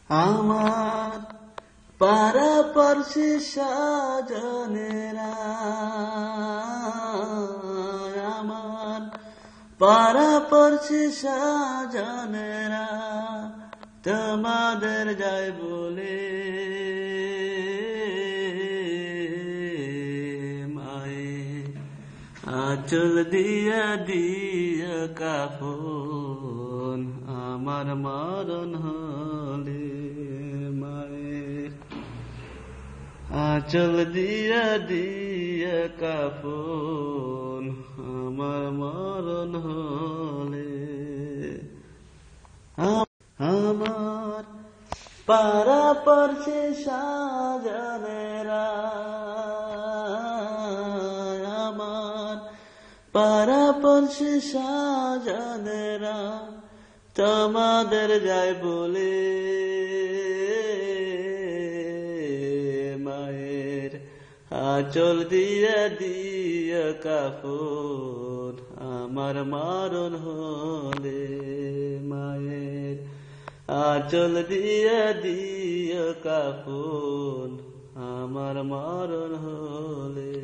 আমার পারাপারছি সাজনেরা, আমার পারাপারছি সাজনেরা, তোমাদের যায় বলে মায়ে আঁচল দিয়া দিয়া কাফন আমার মরণ হলে মায়ের আঁচল দিয়া দিয়া কাফন আমার মরণ হলে আমার পারাপারছি সাজনেরা, আমার পারাপারছি সাজনেরা, তোমাদের যায় বলে মায়ের আঁচল দিয়া দিয়া কাফন আমার মরণ হলে মায়ের আঁচল দিয়া দিয়া কাফন আমার মরণ হলে।